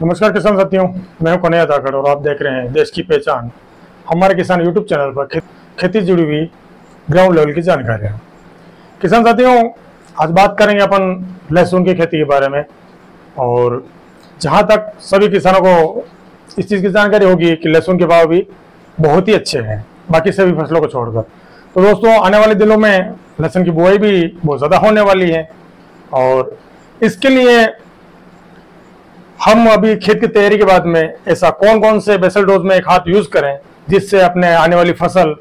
नमस्कार किसान साथियों, मैं हूं कन्हैया धाकड़ और आप देख रहे हैं देश की पहचान। हमारे किसान यूट्यूब चैनल पर खेती जुड़ी हुई ग्राउंड लेवल की जानकारियां। किसान साथियों, आज बात करेंगे अपन लहसुन की खेती के बारे में। और जहां तक सभी किसानों को इस चीज़ की जानकारी होगी कि लहसुन के भाव भी बहुत ही अच्छे हैं बाकी सभी फसलों को छोड़कर। तो दोस्तों, आने वाले दिनों में लहसुन की बुआई भी बहुत ज़्यादा होने वाली है और इसके लिए हम अभी खेत की तैयारी के बाद में ऐसा कौन कौन से बेसल डोज में खाद यूज करें जिससे अपने आने वाली फसल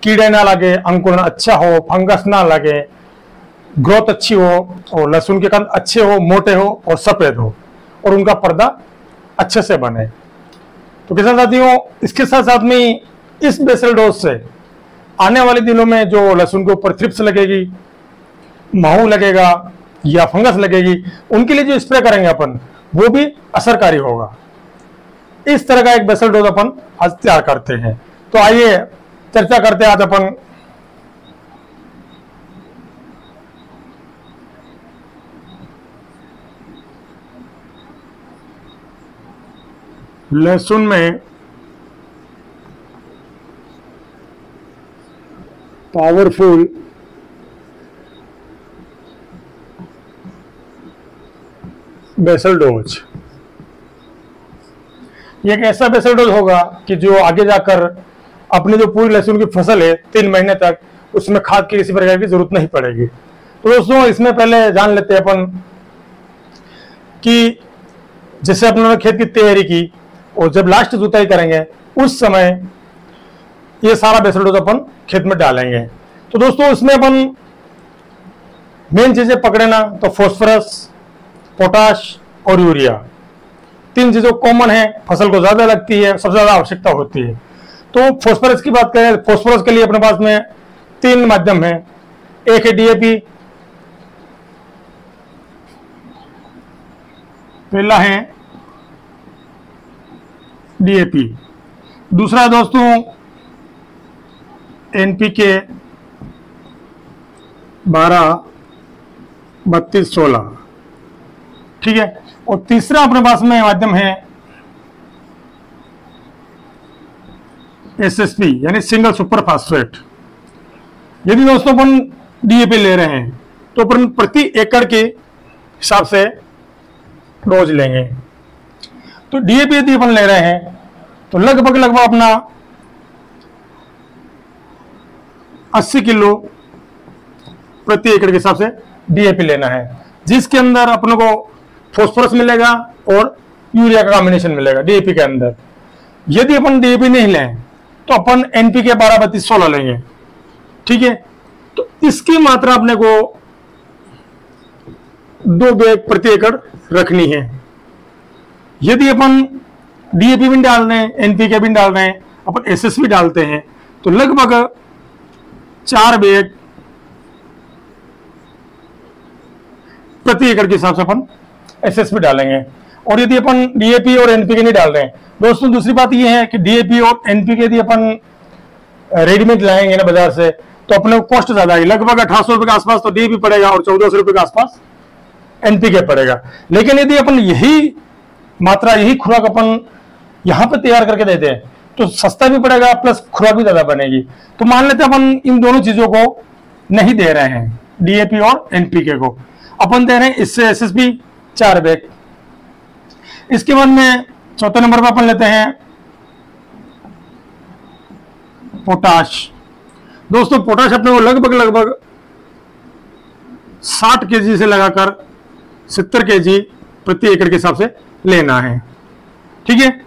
कीड़े ना लगे, अंकुरण अच्छा हो, फंगस ना लगे, ग्रोथ अच्छी हो और लहसुन के कंद अच्छे हो, मोटे हो और सफेद हो और उनका पर्दा अच्छे से बने। तो किसान साथियों, इसके साथ साथ में इस बेसल डोज से आने वाले दिनों में जो लहसुन के ऊपर थ्रिप्स लगेगी, माहू लगेगा या फंगस लगेगी, उनके लिए जो स्प्रे करेंगे अपन वो भी असरकारी होगा। इस तरह का एक बेसल डोज अपन आज तैयार करते हैं। तो आइए चर्चा करते हैं आज अपन लहसुन में पावरफुल बेसल डोज। ये एक ऐसा बेसल डोज होगा कि जो आगे जाकर अपनी जो पूरी लहसुन की फसल है 3 महीने तक उसमें खाद की किसी प्रकार की जरूरत नहीं पड़ेगी। तो दोस्तों, इसमें पहले जान लेते हैं अपन कि जैसे अपने खेत की तैयारी की और जब लास्ट जुताई करेंगे उस समय ये सारा बेसल डोज अपन खेत में डालेंगे। तो दोस्तों, इसमें अपन मेन चीजें पकड़े ना तो फॉस्फोरस, पोटाश और यूरिया, 3 चीजों कॉमन है, फसल को ज्यादा लगती है, सबसे ज्यादा आवश्यकता होती है। तो फॉस्फोरस की बात करें, फॉस्फोरस के लिए अपने पास में 3 माध्यम है। एक है डीएपी, पहला है डीएपी, दूसरा है दोस्तों एनपीके 12-32-16, ठीक है। और तीसरा अपने पास में माध्यम है एसएसपी यानी सिंगल सुपर फास्फेट। यदि दोस्तों अपन डीएपी ले रहे हैं तो अपन प्रति एकड़ के हिसाब से डोज लेंगे। तो डीएपी यदि अपन ले रहे हैं तो लगभग अपना 80 किलो प्रति एकड़ के हिसाब से डीएपी लेना है, जिसके अंदर अपने को फॉस्फोरस मिलेगा और यूरिया का कॉम्बिनेशन मिलेगा डीएपी के अंदर। यदि अपन डीएपी नहीं लें तो अपन एनपीके 12-32-16 लेंगे, ठीक है। तो इसकी मात्रा अपने को 2 बैग प्रति एकड़ रखनी है। यदि अपन डीएपी भी डाल रहे हैं, एनपीके भी डाल रहे हैं, अपन एसएस भी डालते हैं तो लगभग 4 बैग प्रति एकड़ के हिसाब से अपन एसएसपी डालेंगे। और यदि अपन डीएपी और एनपीके नहीं डाल रहे हैं दोस्तों, दूसरी बात यह है कि डीएपी और एनपीके यदि अपन रेडीमेड लाएंगे ना बाजार से तो अपने को कॉस्ट ज्यादा है, लगभग 1800 रुपए के आसपास तो डीएपी पड़ेगा और 1400 रुपए के आसपास एनपीके पड़ेगा। लेकिन यदि अपन यही मात्रा, यही खुराक अपन यहाँ पे तैयार करके देते हैं तो सस्ता भी पड़ेगा प्लस खुराक भी ज्यादा बनेगी। तो मान लेते हैं अपन इन दोनों चीजों को नहीं दे रहे हैं, डीएपी और एनपीके को अपन दे रहे हैं, इससे एसएसपी 4 बैग। इसके बाद में चौथे नंबर पर अपन लेते हैं पोटाश। दोस्तों, पोटाश अपने को लगभग 60 केजी से लगाकर 70 केजी प्रति एकड़ के हिसाब से लेना है, ठीक है।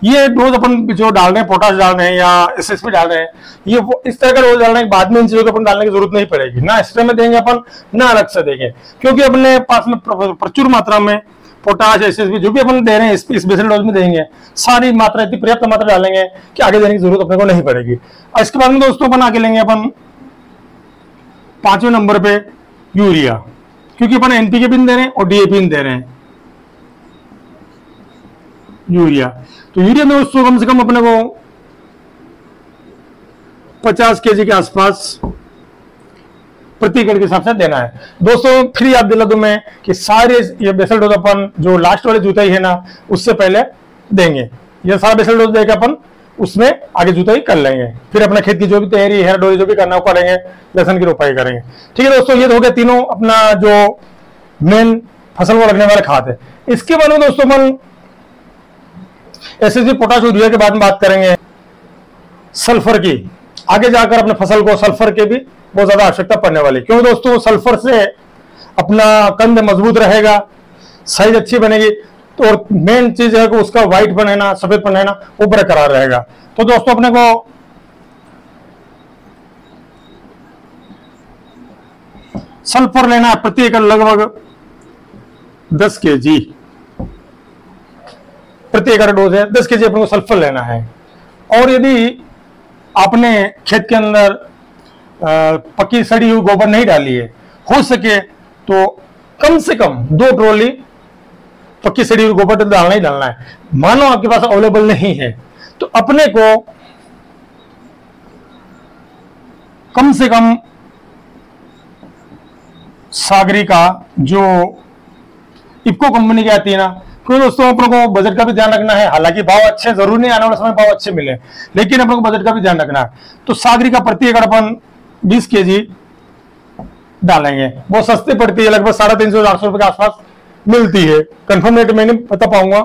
ये डोज अपन जो डाल रहे हैं, पोटाश डाल रहे हैं या एसएसपी डाल रहे हैं, ये वो इस तरह का डोज डाल रहे हैं, बाद में इन चीजों को अपन डालने की जरूरत नहीं पड़ेगी, ना स्प्रे में देंगे अपन ना अलग से देंगे, क्योंकि अपने पास में प्रचुर मात्रा में पोटाश, एसएसपी जो भी अपन दे रहे हैं इस बेसल डोज में देंगे, सारी मात्रा इतनी पर्याप्त मात्रा डालेंगे कि आगे देने की जरूरत अपने को नहीं पड़ेगी। और इसके बाद में दोस्तों अपन आगे लेंगे अपन 5वें नंबर पे यूरिया, क्योंकि अपन एनपीके भी दे रहे हैं और डीएपी दे रहे हैं। यूरिया, तो यूरिया में दोस्तों कम से कम अपने को 50 केजी के आसपास प्रति एकड़ के हिसाब से देना है। दोस्तों फिर याद दिला दूं मैं कि सारे ये बेसल डोज अपन जो लास्ट वाले जुताई है ना उससे पहले देंगे। ये सारा बेसल डोज देकर अपन उसमें आगे जुताई कर लेंगे, फिर अपना खेत की जो भी तैयारी है डोरी जो भी करना वो करेंगे, लहसुन की रोपाई करेंगे। ठीक है दोस्तों, ये तो हो गया तीनों अपना जो मेन फसल को लगने वाले खाद है। इसके बाद में दोस्तों अपन एसएसपी पोटाश यूरिया के बाद में बात करेंगे सल्फर की। आगे जाकर अपने फसल को सल्फर के भी बहुत ज्यादा आवश्यकता पड़ने वाली, क्योंकि दोस्तों सल्फर से अपना कंद मजबूत रहेगा, साइज अच्छी बनेगी, तो और मेन चीज है कि उसका व्हाइट बनाना, सफेद बनाना वो बरकरार रहेगा। तो दोस्तों अपने को सल्फर लेना है प्रति एकड़ लगभग 10 kg प्रति एकड़ डोज है, 10 kg अपने को सल्फर लेना है। और यदि आपने खेत के अंदर पक्की सड़ी हुई गोबर नहीं डाली है, हो सके तो कम से कम 2 ट्रॉली पक्की सड़ी हुई गोबर डालना ही डालना है। मानो आपके पास अवेलेबल नहीं है तो अपने को कम से कम सागरी का जो इफ्को कंपनी की आती है ना, क्योंकि दोस्तों अपने को बजट का भी ध्यान रखना है। हालांकि भाव अच्छे जरूर नहीं आने वाले समय भाव अच्छे मिले, लेकिन अपने को बजट का भी ध्यान रखना है। तो सागरी का प्रति एकड़ अपन 20 kg डालेंगे। बहुत सस्ती पड़ती है, लगभग 350-400 रुपए के आसपास मिलती है। कंफर्म रेट मैं नहीं बता पाऊंगा,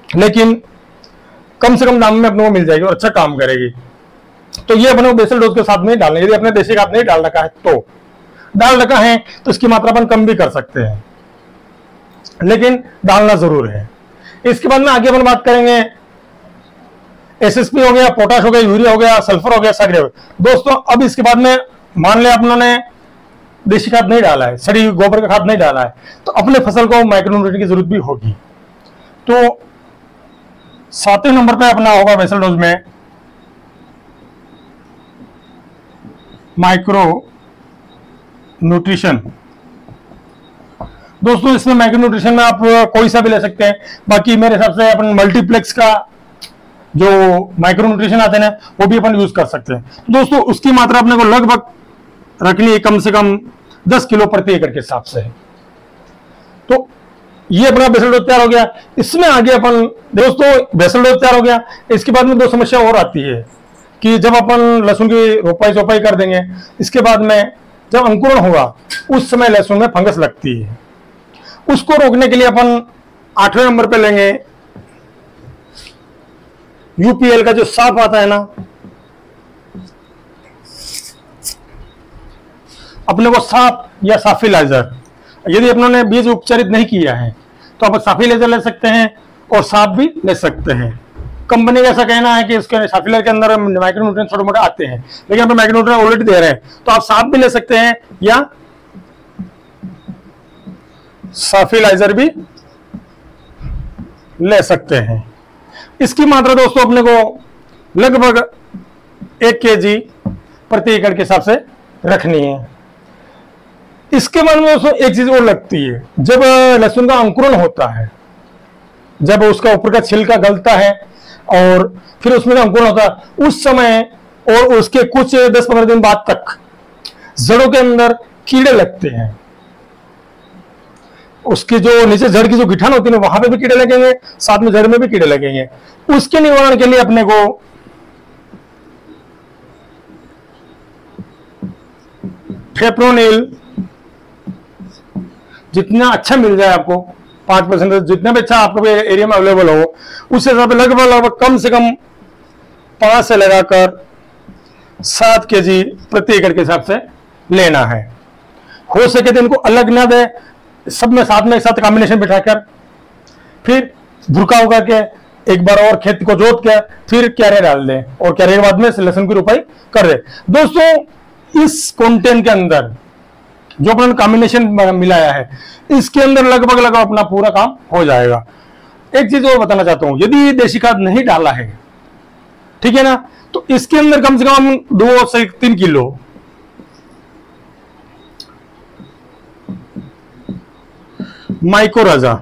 लेकिन कम से कम दाम में अपने को मिल जाएगी और अच्छा काम करेगी। तो ये अपने को बेसल डोज के साथ में डालना है। यदि अपने देसी खाद नहीं डाल रखा है तो डाल रखा है तो इसकी मात्रा अपन कम भी कर सकते हैं, लेकिन डालना जरूर है। इसके बाद में आगे अपन बात करेंगे एसएसपी हो गया, पोटाश हो गया, यूरिया हो गया, सल्फर हो गया, सागरी हो गया। दोस्तों अब इसके बाद में मान लिया अपनों देसी खाद नहीं डाला है, सड़ी गोबर का खाद नहीं डाला है, तो अपने फसल को माइक्रोन्यूट्रिएंट की जरूरत भी होगी। तो 7वें नंबर पे अपना होगा बेसल डोज में माइक्रो न्यूट्रिशन। दोस्तों इसमें माइक्रो न्यूट्रिशन में आप कोई सा भी ले सकते हैं, बाकी मेरे हिसाब से अपन मल्टीप्लेक्स का जो माइक्रो न्यूट्रिशन आते हैं वो भी अपन यूज कर सकते हैं। दोस्तों उसकी मात्रा अपने को लगभग रखनी है कम से कम 10 किलो प्रति एकड़ के हिसाब से। तो ये अपना बेसल डोज तैयार हो गया। इसमें आगे अपन दोस्तों बेसल डोज तैयार हो गया। इसके बाद में 2 समस्या और आती है कि जब अपन लहसुन की रोपाई चौपाई कर देंगे, इसके बाद में जब अंकुरण होगा उस समय लहसुन में फंगस लगती है। उसको रोकने के लिए अपन 8वें नंबर पे लेंगे यूपीएल का जो साफ आता है ना, अपने को साफ या साफिलाइजर। यदि अपनों ने बीज उपचारित नहीं किया है तो आप साफिलाइजर ले सकते हैं और साफ भी ले सकते हैं। कंपनी का ऐसा कहना है कि इसके साफिलाइजर के अंदर माइक्रोन्यूट्रिएंट छोटे मोटे आते हैं, लेकिन आप माइक्रोन्यूट्रिएंट ऑलरेडी दे रहे हैं तो आप साफ भी ले सकते हैं या साफिलाइजर भी ले सकते हैं। इसकी मात्रा दोस्तों अपने को लगभग 1 kg प्रति एकड़ के हिसाब से रखनी है। इसके बाद में दोस्तों एक चीज और लगती है, जब लहसुन का अंकुरण होता है, जब उसका ऊपर का छिलका गलता है और फिर उसमें अंकुरण होता है, उस समय और उसके कुछ 10-15 दिन बाद तक जड़ों के अंदर कीड़े लगते हैं। उसकी जो नीचे जड़ की जो गिठान होती है वहां पे भी कीड़े लगेंगे, साथ में जड़ में भी कीड़े लगेंगे। उसके निवारण के लिए अपने को फेप्रोनिल जितना अच्छा मिल जाए आपको 5%, जितना भी अच्छा आपको एरिया में अवेलेबल हो, उस हिसाब से लगभग कम से कम 5 से लगाकर 7 kg प्रति एकड़ के हिसाब से लेना है। हो सके तो इनको अलग ना दे, सब में साथ में एक साथ कॉम्बिनेशन बिठाकर फिर भुरका होगा के एक बार और खेत को जोत के फिर क्यारे डाल दें और क्यारे के बाद में लहसुन की रोपाई कर दे। दोस्तों इस कंटेंट के अंदर जो अपने कॉम्बिनेशन मिलाया है इसके अंदर लगभग अपना पूरा काम हो जाएगा। एक चीज और बताना चाहता हूं, यदि देसी खाद नहीं डाला है, ठीक है ना, तो इसके अंदर कम से कम 2 से 3 किलो माइक्रोराजा,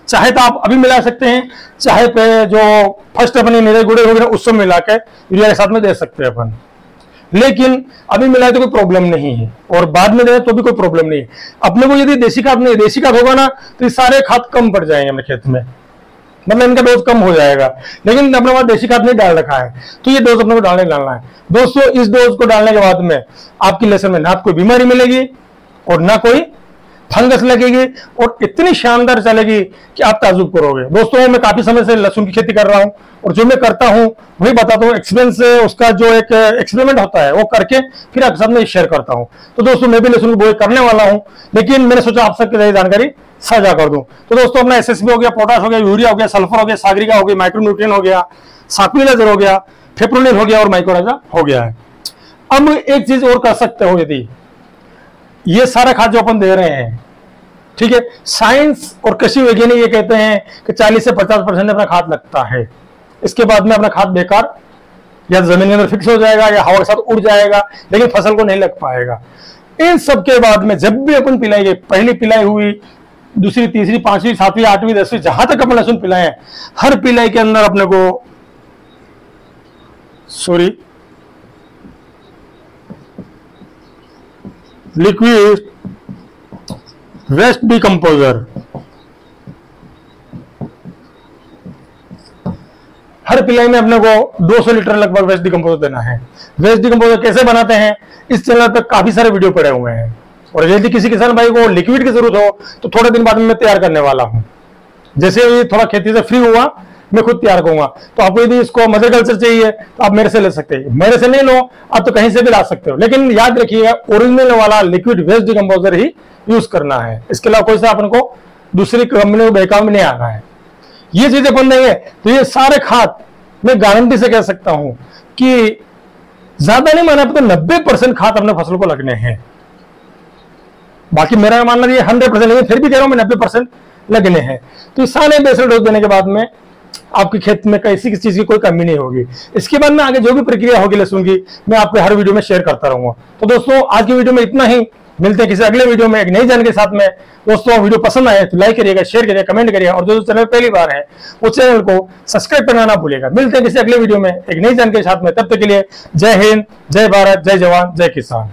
चाहे तो आप अभी मिला सकते हैं, चाहे पे जो फर्स्ट अपनी नीरे गुड़े वगैरह उससे मिला के यूरिया के साथ में दे सकते हैं अपन। लेकिन अभी मिलाए तो कोई प्रॉब्लम नहीं है, और बाद में जाए तो भी कोई प्रॉब्लम नहीं है। अपने को यदि देसी खाद नहीं, देसी खाद होगा ना तो ये सारे खाद कम पड़ जाएंगे अपने खेत में, मतलब इनका डोज कम हो जाएगा। लेकिन अपने पास देसी खाद नहीं डाल रखा है तो ये डोज अपने को डालना है दोस्तों। इस डोज को डालने के बाद में आपकी लहसुन में ना कोई बीमारी मिलेगी और ना कोई फंगस लगेगी, और इतनी शानदार चलेगी कि आप ताजुब करोगे। दोस्तों मैं काफी समय से लहसुन की खेती कर रहा हूं, और जो मैं करता हूं वही बताता हूं। एक्सपीरियंस से उसका जो एक एक्सपेरिमेंट होता है वो करके फिर आपके साथ में शेयर करता हूं। तो दोस्तों मैं भी लहसुन की बुआई करने वाला हूं, लेकिन मैंने सोचा आप सबके जानकारी साझा कर दूं। तो दोस्तों अपना एसएसपी हो गया, पोटाश हो गया, यूरिया हो गया, सल्फर हो गया, सागरिका हो गई, माइक्रोन्यूट्रिएंट हो गया, साक्विलाइजर हो गया, फिप्रोनिल हो गया और माइक्रोराइजा हो गया है। अब एक चीज और कर सकते हो, यदि ये सारा खाद जो अपन दे रहे हैं, ठीक है, साइंस और कृषि वैज्ञानिक ये कहते हैं कि 40 से 50% अपना खाद लगता है, इसके बाद में अपना खाद बेकार या जमीन के अंदर फिक्स हो जाएगा या हवा के साथ उड़ जाएगा, लेकिन फसल को नहीं लग पाएगा। इन सब के बाद में जब भी अपन पिलाएंगे, पहली पिलाई हुई, दूसरी, तीसरी, पांचवी, सातवीं, आठवीं, 10वीं, जहां तक अपन लहसुन पिलाए, हर पिलाई के अंदर अपने को लिक्विड वेस्ट डिकम्पोजर, हर पिलाई में अपने को 200 लीटर लगभग वेस्ट डिकम्पोजर देना है। वेस्ट डिकम्पोजर कैसे बनाते हैं इस चैनल पर काफी सारे वीडियो पड़े हुए हैं, और यदि किसी किसान भाई को लिक्विड की जरूरत हो तो थोड़े दिन बाद में मैं तैयार करने वाला हूं। जैसे ये थोड़ा खेती से फ्री हुआ मैं खुद तैयार करूंगा, तो आपको यदि इसको मदर कल्चर चाहिए तो आप मेरे से ले सकते हैं। मेरे से नहीं लो आप तो कहीं से भी ला सकते हो, लेकिन याद रखिएगा ओरिजिनल वाला लिक्विड वेस्ट डिकम्पोजर ही यूज करना है। इसके अलावा कोई सा अपन को दूसरी कंपनी को बहकाव में नहीं आना है। ये चीजें अपन देंगे तो ये सारे खाद मैं गारंटी से कह सकता हूं कि ज्यादा नहीं माना तो 90% खाद अपने फसल को लगने हैं। बाकी मेरा मानना ये 100% नहीं, फिर भी कह रहा हूं मैं 90% लगने हैं। तो सारे बेसल डोज देने के बाद में आपके खेत में किसी चीज की कोई कमी नहीं होगी। इसके बाद में आगे जो भी प्रक्रिया होगी लहसुन की मैं आपके हर वीडियो में शेयर करता रहूंगा। तो दोस्तों आज की वीडियो में इतना ही, मिलते हैं किसी अगले वीडियो में एक नई जानकारी के साथ में। दोस्तों वीडियो पसंद आए तो लाइक करिएगा, शेयर करिएगा, कमेंट करिएगा, और जो चैनल पहली बार है वो चैनल को सब्सक्राइब करना ना भूलिएगा। मिलते हैं किसी अगले वीडियो में एक नई जानकारी के साथ में, तब तक के लिए जय हिंद, जय भारत, जय जवान, जय किसान।